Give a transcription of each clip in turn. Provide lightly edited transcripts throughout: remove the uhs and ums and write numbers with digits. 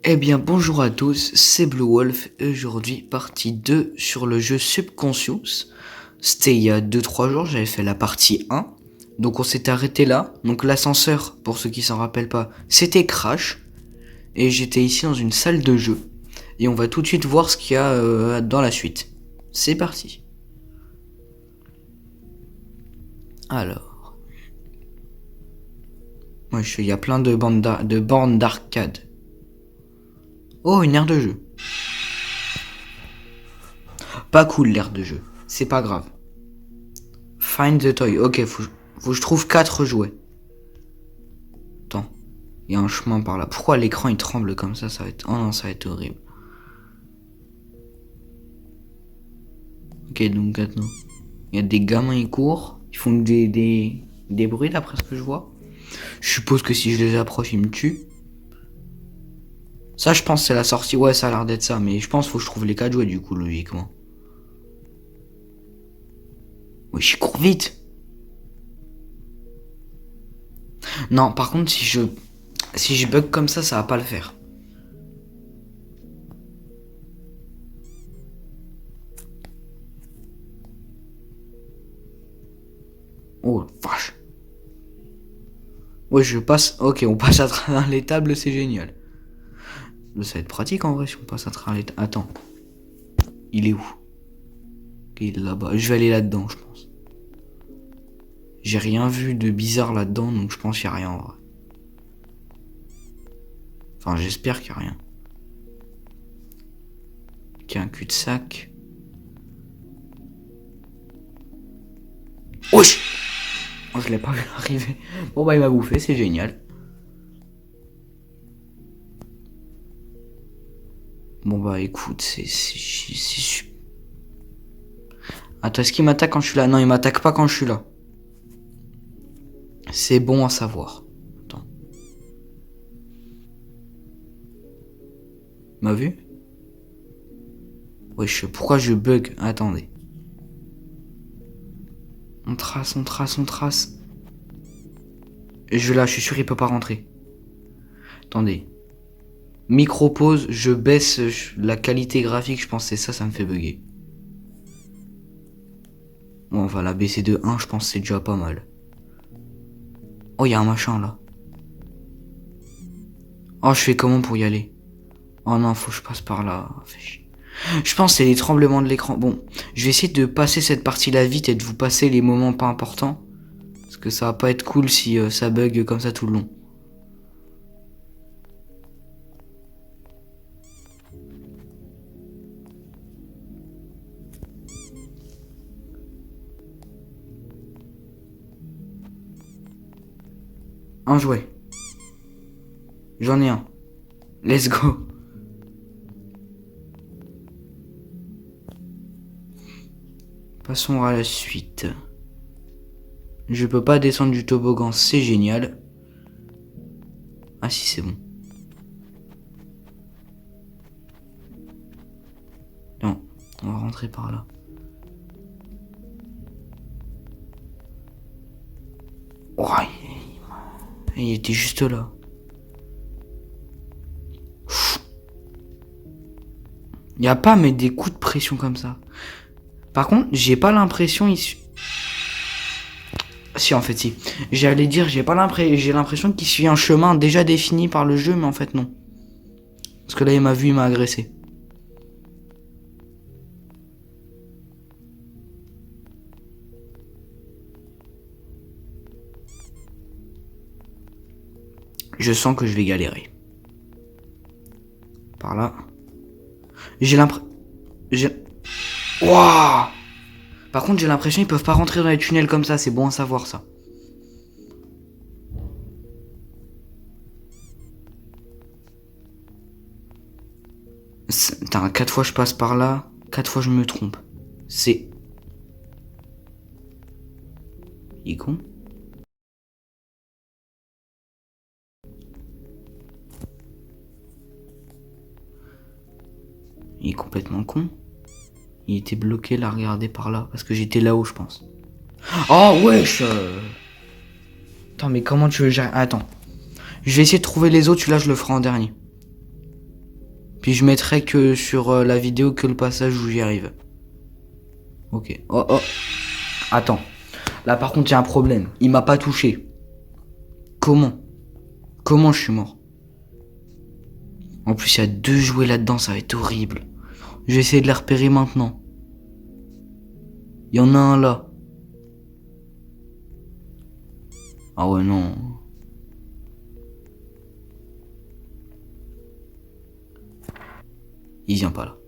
Eh bien bonjour à tous, c'est Blue Wolf et aujourd'hui partie 2 sur le jeu Subconscious. C'était il y a 2-3 jours, j'avais fait la partie 1. Donc on s'est arrêté là. Donc l'ascenseur, pour ceux qui s'en rappellent pas, c'était Crash. Et j'étais ici dans une salle de jeu. Et on va tout de suite voir ce qu'il y a dans la suite. C'est parti. Alors. Il y a plein de bornes d'arcade. Oh, une aire de jeu. Pas cool l'aire de jeu. C'est pas grave. Find the toy. Ok, faut que je trouve 4 jouets. Attends. Il y a un chemin par là. Pourquoi l'écran il tremble comme ça? Ça va être... Oh non, ça va être horrible. Ok, donc attends. Il y a des gamins, ils courent. Ils font des bruits d'après ce que je vois. Je suppose que si je les approche, ils me tuent. Ça, je pense c'est la sortie. Ouais, ça a l'air d'être ça. Mais je pense qu'il faut que je trouve les 4 jouets du coup, logiquement. Oui, j'y cours vite. Non, par contre, si je bug comme ça va pas le faire. Oh, vache. Ouais, je passe... Ok, on passe à travers les tables, c'est génial. Ça va être pratique en vrai si on passe à travers les tables. Attends. Il est où? Ok, il est là-bas. Je vais aller là-dedans, je pense. J'ai rien vu de bizarre là-dedans, donc je pense qu'il n'y a rien en vrai. Enfin, j'espère qu'il n'y a rien. Qu'il y a un cul-de-sac. Wesh! Oh, je l'ai pas vu arriver. Bon bah il m'a bouffé, c'est génial. Bon bah écoute, Attends, est-ce qu'il m'attaque quand je suis là? Non, il m'attaque pas quand je suis là. C'est bon à savoir. Attends. M'a vu? Wesh, pourquoi je bug? Attendez. On trace, on trace, on trace. Je suis sûr il peut pas rentrer. Attendez. Micro-pause, je baisse la qualité graphique, je pense que c'est ça, ça me fait bugger. Bon, on va la baisser de 1, je pense que c'est déjà pas mal. Oh, il y a un machin là. Oh, je fais comment pour y aller? Oh non, faut que je passe par là. Je pense que c'est les tremblements de l'écran. Bon, je vais essayer de passer cette partie-là vite et de vous passer les moments pas importants. Parce que ça va pas être cool si ça bug comme ça tout le long. Un jouet. J'en ai un. Let's go. Passons à la suite. Je peux pas descendre du toboggan, c'est génial. Ah si, c'est bon. Non, on va rentrer par là. Oh, il était juste là. Y a pas mais des coups de pression comme ça. Par contre, j'ai pas l'impression Si, en fait, si. J'allais dire, j'ai l'impression qu'il suit un chemin déjà défini par le jeu, mais en fait, non. Parce que là, il m'a vu, il m'a agressé. Je sens que je vais galérer. Par là. J'ai l'impression... Waouh! Par contre, j'ai l'impression qu'ils peuvent pas rentrer dans les tunnels comme ça, c'est bon à savoir, ça. Putain, 4 fois je passe par là, 4 fois je me trompe. C'est... Il est con? Il est complètement con. Il était bloqué là, regardez par là. Parce que j'étais là-haut, je pense. Oh, wesh! Attends, mais comment tu veux gérer... Attends. Je vais essayer de trouver les autres, celui-là, je le ferai en dernier. Puis je mettrai que sur la vidéo que le passage où j'y arrive. Ok. Oh oh. Attends. Là par contre il y a un problème. Il m'a pas touché. Comment je suis mort? En plus il y a 2 jouets là-dedans, ça va être horrible. Je vais essayer de les repérer maintenant. Il y en a un là. Ah ouais non. Il vient pas là.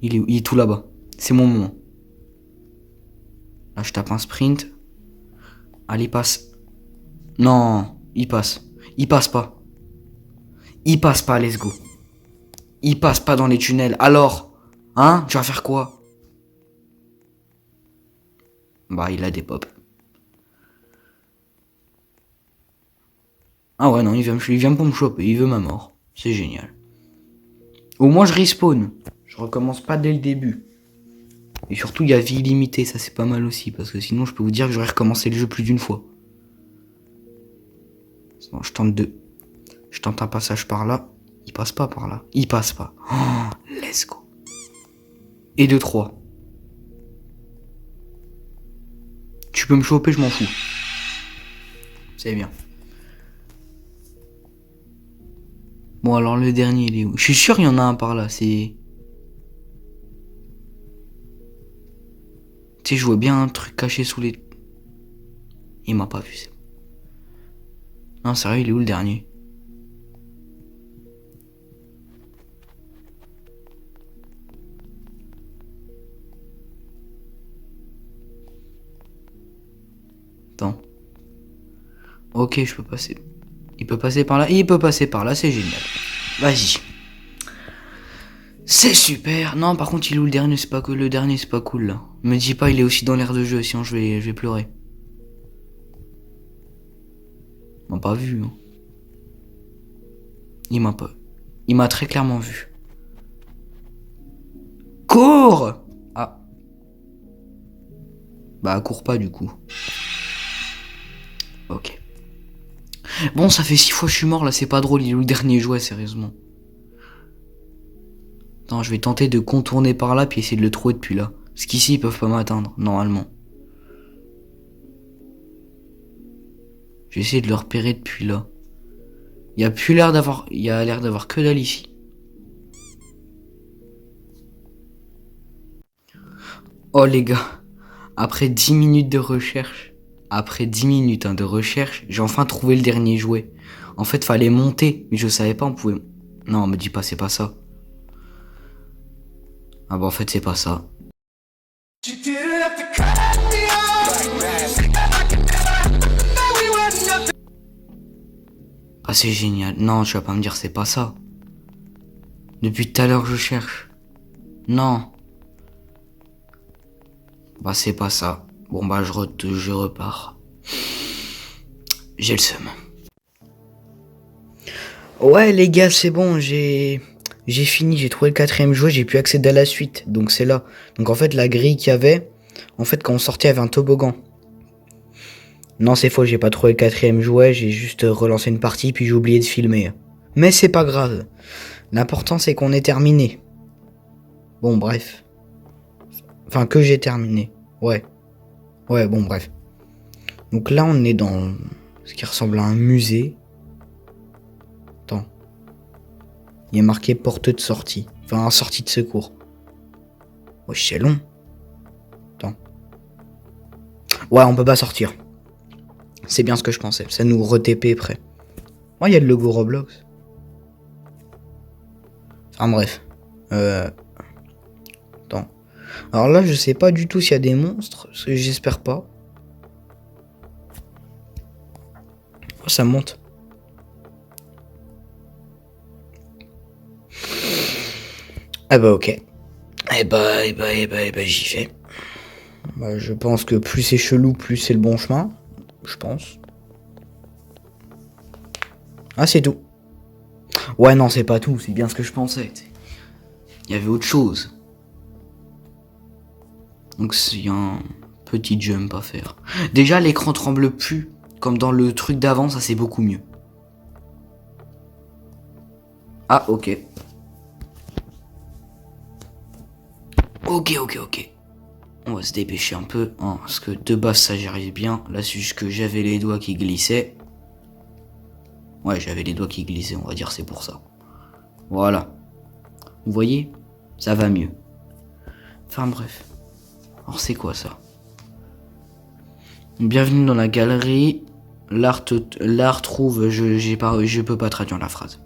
Il est tout là-bas. C'est mon moment. Là je tape un sprint. Allez passe. Non, il passe. Il passe pas. Il passe pas, let's go. Il passe pas dans les tunnels. Alors, hein, tu vas faire quoi? Bah, il a des pop. Ah ouais, non, il vient pour me choper. Il veut ma mort. C'est génial. Au moins, je respawn. Je recommence pas dès le début. Et surtout, il y a vie illimitée. Ça, c'est pas mal aussi. Parce que sinon, je peux vous dire que j'aurais recommencé le jeu plus d'une fois. Bon, je tente un passage par là. Il passe pas par là. Il passe pas. Oh, let's go. Et 2-3. Tu peux me choper, je m'en fous. C'est bien. Bon, alors le dernier, il est où? Je suis sûr il y en a un par là, c'est... Tu sais, je vois bien un truc caché sous les... Il m'a pas vu, c'est bon. Non, sérieux, il est où le dernier? Attends. Ok, je peux passer. Il peut passer par là. Il peut passer par là, c'est génial. Vas-y. C'est super. Non, par contre, il est où le dernier? C'est pas que le dernier, c'est pas cool là. Me dis pas, il est aussi dans l'air de jeu, sinon je vais pleurer. Il m'a pas vu. Hein. Il m'a pas. Il m'a très clairement vu. Cours! Ah. Bah, cours pas du coup. Ok. Bon, ça fait 6 fois que je suis mort là, c'est pas drôle, il est où le dernier jouet, sérieusement? Attends, je vais tenter de contourner par là puis essayer de le trouver depuis là. Parce qu'ici, ils peuvent pas m'atteindre, normalement. Je vais essayer de le repérer depuis là. Il y a plus l'air d'avoir... Il y a l'air d'avoir que dalle ici. Oh les gars. Après 10 minutes de recherche... Après 10 minutes de recherche, j'ai enfin trouvé le dernier jouet. En fait, fallait monter, mais je savais pas, on pouvait... Non, me dis pas, c'est pas ça. Ah bah en fait, c'est pas ça. Ah c'est génial. Non, tu vas pas me dire c'est pas ça. Depuis tout à l'heure je cherche. Non. Bah c'est pas ça. Bon bah je repars. J'ai le seum. Ouais les gars c'est bon, j'ai fini, j'ai trouvé le 4ème jouet, j'ai pu accéder à la suite. Donc c'est là. Donc en fait la grille qu'il y avait, en fait quand on sortait il y avait un toboggan. Non c'est faux, j'ai pas trouvé le 4ème jouet, j'ai juste relancé une partie puis j'ai oublié de filmer. Mais c'est pas grave. L'important c'est qu'on ait terminé. Bon bref. Enfin que j'ai terminé. Ouais. Ouais bon bref. Donc là on est dans ce qui ressemble à un musée. Attends. Il y a marqué porte de sortie. Enfin sortie de secours. Wesh c'est long. Attends. Ouais on peut pas sortir. C'est bien ce que je pensais. Ça nous re-TP près. Oh il y a le logo Roblox. Enfin bref. Attends. Alors là, je sais pas du tout s'il y a des monstres. Parce que j'espère pas. Oh, ça monte. Ah bah ok. Eh bah, j'y vais. Bah, je pense que plus c'est chelou, plus c'est le bon chemin. Je pense. Ah, c'est tout. Ouais, non, c'est pas tout. C'est bien ce que je pensais. Il y avait autre chose. Donc il y a un petit jump à faire. Déjà l'écran tremble plus. Comme dans le truc d'avant, ça c'est beaucoup mieux. Ah, ok. Ok. On va se dépêcher un peu, hein, parce que de base ça j'arrive bien. Là c'est juste que j'avais les doigts qui glissaient. Ouais, j'avais les doigts qui glissaient, on va dire, c'est pour ça. Voilà. Vous voyez? Ça va mieux. Enfin bref. Alors c'est quoi ça? Bienvenue dans la galerie. L'art trouve... Je peux pas traduire la phrase.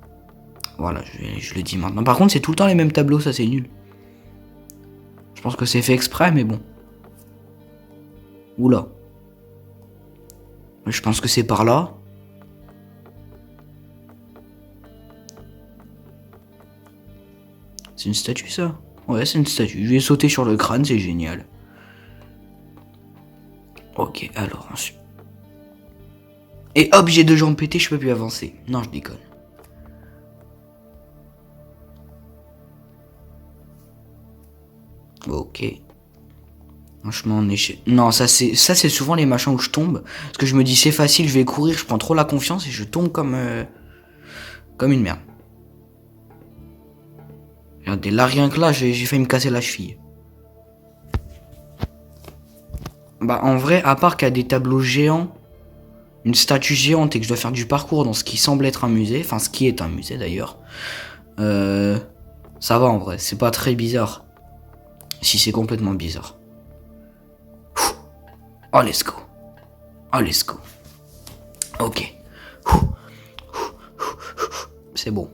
Voilà, je le dis maintenant. Par contre, c'est tout le temps les mêmes tableaux, ça c'est nul. Je pense que c'est fait exprès, mais bon. Oula. Je pense que c'est par là. C'est une statue, ça? Ouais, c'est une statue. Je vais sauter sur le crâne, c'est génial. Ok, alors ensuite. Et hop, j'ai deux jambes pétées, je peux plus avancer. Non, je déconne. Ok. Franchement, on est chez... Non, ça c'est souvent les machins où je tombe. Parce que je me dis c'est facile, je vais courir, je prends trop la confiance et je tombe comme une merde. Regardez, là rien que là, j'ai failli me casser la cheville. Bah en vrai, à part qu'il y a des tableaux géants, une statue géante et que je dois faire du parcours dans ce qui semble être un musée, enfin ce qui est un musée d'ailleurs, ça va en vrai, c'est pas très bizarre. Si c'est complètement bizarre. Oh let's go. Oh let's go. Ok. C'est bon.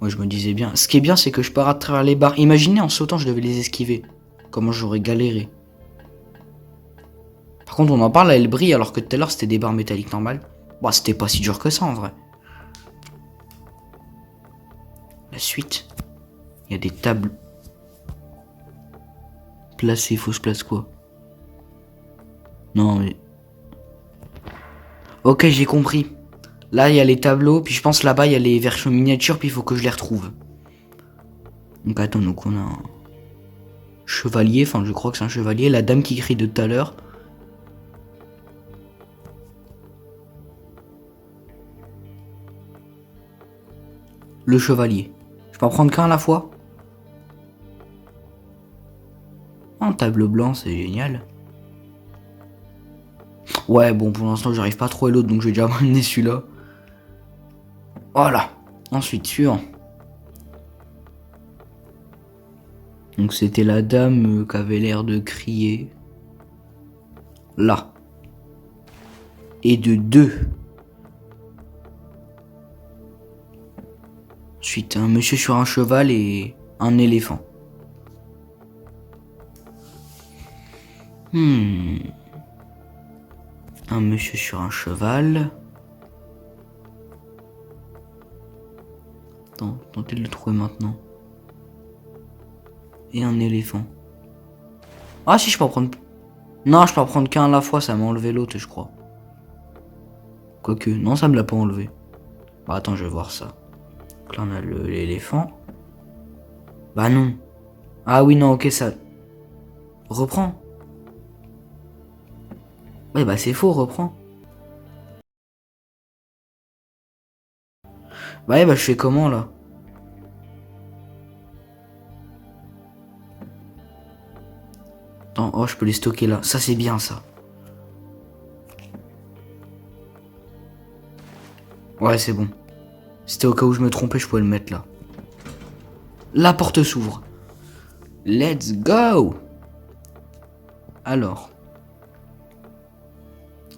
Moi je me disais bien. Ce qui est bien c'est que je pars à travers les barres. Imaginez en sautant je devais les esquiver. Comment j'aurais galéré. Par contre on en parle, elle brille alors que tout à l'heure c'était des barres métalliques normales. Bah c'était pas si dur que ça en vrai. La suite. Il y a des tables. Placées, faut se place quoi? Non mais... Ok j'ai compris. Là il y a les tableaux, puis je pense là-bas il y a les versions miniatures, puis il faut que je les retrouve. Donc attends, donc on a un chevalier, enfin je crois que c'est un chevalier, la dame qui crie de tout à l'heure. Le chevalier. Je peux en prendre qu'un à la fois? Un tableau blanc, c'est génial. Ouais, bon, pour l'instant, j'arrive pas à trouver l'autre, donc je vais déjà m'amener celui-là. Voilà. Ensuite, suivant. Donc, c'était la dame qui avait l'air de crier. Là. Et de deux. Ensuite, un monsieur sur un cheval et un éléphant. Un monsieur sur un cheval. Attends, tentez de le trouver maintenant. Et un éléphant. Ah si, je peux en prendre... Non, je peux en prendre qu'un à la fois, ça m'a enlevé l'autre, je crois. Quoique, non, ça me l'a pas enlevé. Bah attends, je vais voir ça. Donc là, on a l'éléphant. Bah non. Ah oui, non, ok, ça... Reprends. Ouais, bah c'est faux, reprends. Bah ouais, bah je fais comment, là? Attends, oh, je peux les stocker là. Ça, c'est bien, ça. Ouais, c'est bon. C'était au cas où je me trompais, je pouvais le mettre là. La porte s'ouvre. Let's go! Alors.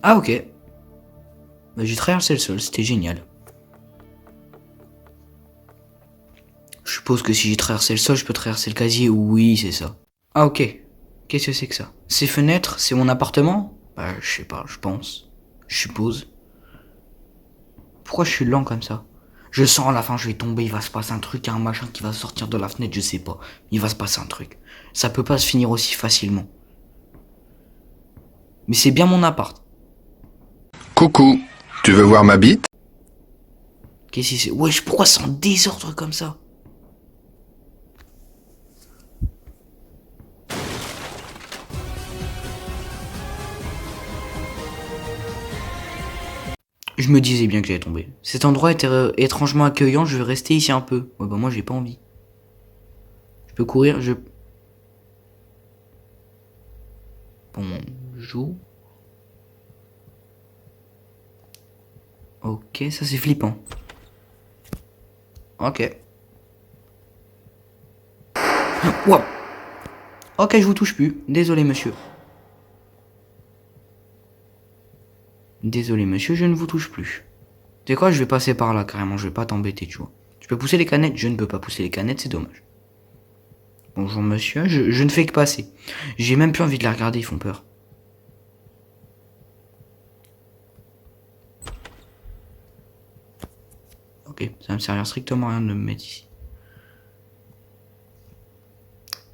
Ah, ok. Bah, j'ai traversé le sol, c'était génial. Je suppose que si j'ai traversé le sol, je peux traverser le casier. Oui, c'est ça. Ah, ok. Qu'est-ce que c'est que ça? Ces fenêtres, c'est mon appartement? Bah, je sais pas, je pense. Je suppose. Pourquoi je suis lent comme ça? Je sens à la fin, je vais tomber, il va se passer un truc, il y a un machin qui va sortir de la fenêtre, je sais pas. Il va se passer un truc. Ça peut pas se finir aussi facilement. Mais c'est bien mon appart. Coucou, tu veux voir ma bite? Qu'est-ce que c'est? Wesh, pourquoi c'est en désordre comme ça? Je me disais bien que j'allais tomber. Cet endroit était étrangement accueillant, je vais rester ici un peu. Ouais, bah moi j'ai pas envie. Je peux courir, Bonjour. Ok, ça c'est flippant. Ok. Wow. Ok, je vous touche plus. Désolé, monsieur. Désolé, monsieur, je ne vous touche plus. Tu sais quoi, je vais passer par là, carrément. Je vais pas t'embêter, tu vois. Tu peux pousser les canettes? Je ne peux pas pousser les canettes, c'est dommage. Bonjour, monsieur. Je ne fais que passer. J'ai même plus envie de les regarder, ils font peur. Ok, ça me sert strictement à rien de me mettre ici.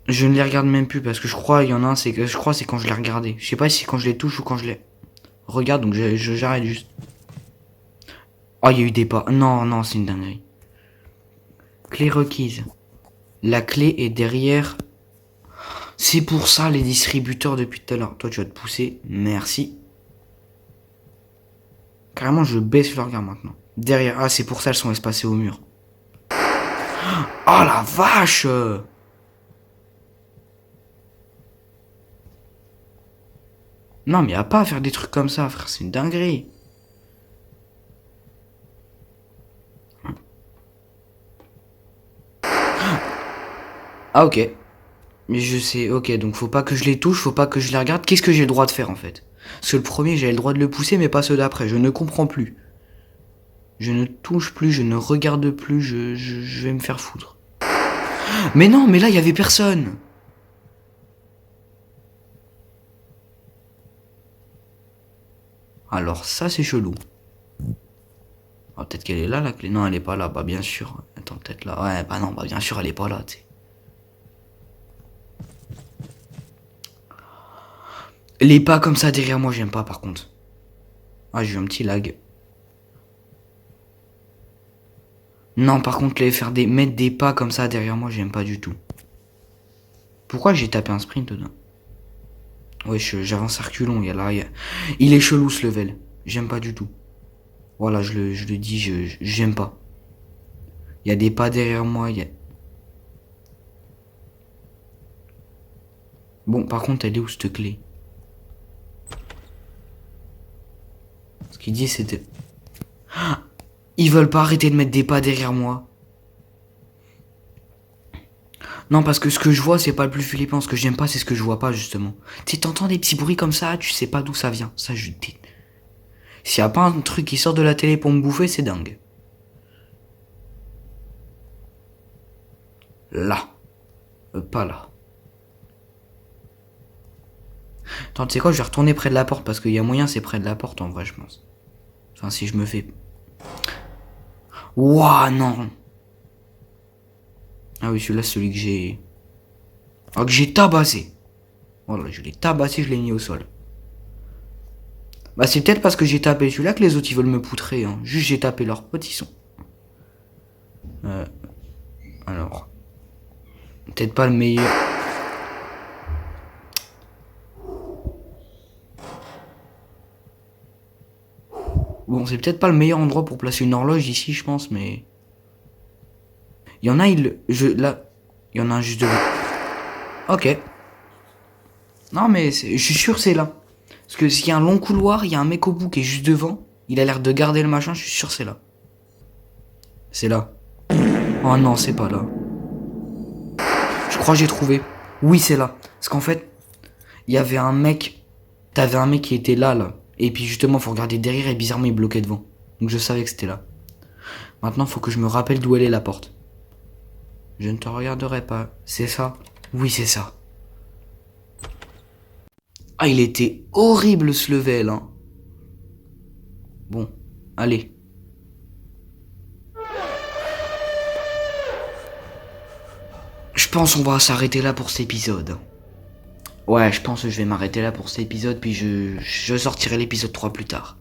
Je ne les regarde même plus parce que je crois, il y en a un, c'est quand je les regardais. Je sais pas si c'est quand je les touche ou quand je les regarde, donc j'arrête juste. Oh, il y a eu des pas. Non, non, c'est une dinguerie. Clé requise. La clé est derrière. C'est pour ça les distributeurs depuis tout à l'heure. Toi, tu vas te pousser. Merci. Carrément, je baisse le regard maintenant. Derrière. Ah, c'est pour ça elles sont espacées au mur. Oh la vache! Non, mais y'a pas à faire des trucs comme ça, frère. C'est une dinguerie. Ah, ok. Mais je sais, ok, donc faut pas que je les touche, faut pas que je les regarde. Qu'est-ce que j'ai le droit de faire en fait? Parce que le premier, j'avais le droit de le pousser, mais pas ceux d'après. Je ne comprends plus. Je ne touche plus, je ne regarde plus, je vais me faire foutre. Mais non, mais là, il y avait personne. Alors ça, c'est chelou. Ah, peut-être qu'elle est là, la clé. Non, elle est pas là. Bah, bien sûr. Attends, peut-être là. Ouais, bah non, bah bien sûr, elle est pas là, tu sais. Les pas comme ça derrière moi, j'aime pas, par contre. Ah, j'ai eu un petit lag. Non, par contre, mettre des pas comme ça derrière moi, j'aime pas du tout. Pourquoi j'ai tapé un sprint dedans? Ouais, j'avance à reculons. Il est chelou ce level. J'aime pas du tout. Voilà, je le dis, j'aime pas. Il y a des pas derrière moi. Bon, par contre, elle est où cette clé? Ce qu'il dit, c'était... Ils veulent pas arrêter de mettre des pas derrière moi. Non, parce que ce que je vois, c'est pas le plus flippant. Ce que j'aime pas, c'est ce que je vois pas, justement. Tu sais, t'entends des petits bruits comme ça, tu sais pas d'où ça vient. Ça, je dis. S'il y a pas un truc qui sort de la télé pour me bouffer, c'est dingue. Là. Pas là. Attends, tu sais quoi, je vais retourner près de la porte, parce qu'il y a moyen, c'est près de la porte, en vrai, je pense. Enfin, si je me fais... Ouah, non. Ah oui, celui-là, c'est celui que j'ai... Ah, que j'ai tabassé. Voilà, je l'ai tabassé, je l'ai mis au sol. Bah, c'est peut-être parce que j'ai tapé celui-là que les autres, ils veulent me poutrer, hein. Juste, j'ai tapé leurs petits sons. Alors... Peut-être pas le meilleur... Bon, c'est peut-être pas le meilleur endroit pour placer une horloge ici, je pense, mais... Il y en a, là... Il y en a un juste devant. Ok. Non, mais je suis sûr c'est là. Parce que s'il y a un long couloir, il y a un mec au bout qui est juste devant. Il a l'air de garder le machin, je suis sûr c'est là. C'est là. Oh non, c'est pas là. Je crois que j'ai trouvé. Oui, c'est là. Parce qu'en fait, il y avait un mec... T'avais un mec qui était là, là. Et puis justement, faut regarder derrière et bizarrement, il bloquait devant. Donc je savais que c'était là. Maintenant, faut que je me rappelle d'où elle est la porte. Je ne te regarderai pas. C'est ça? Oui, c'est ça. Ah, il était horrible ce level, hein. Bon, allez. Je pense qu'on va s'arrêter là pour cet épisode. Ouais, je pense que je vais m'arrêter là pour cet épisode, puis je sortirai l'épisode 3 plus tard.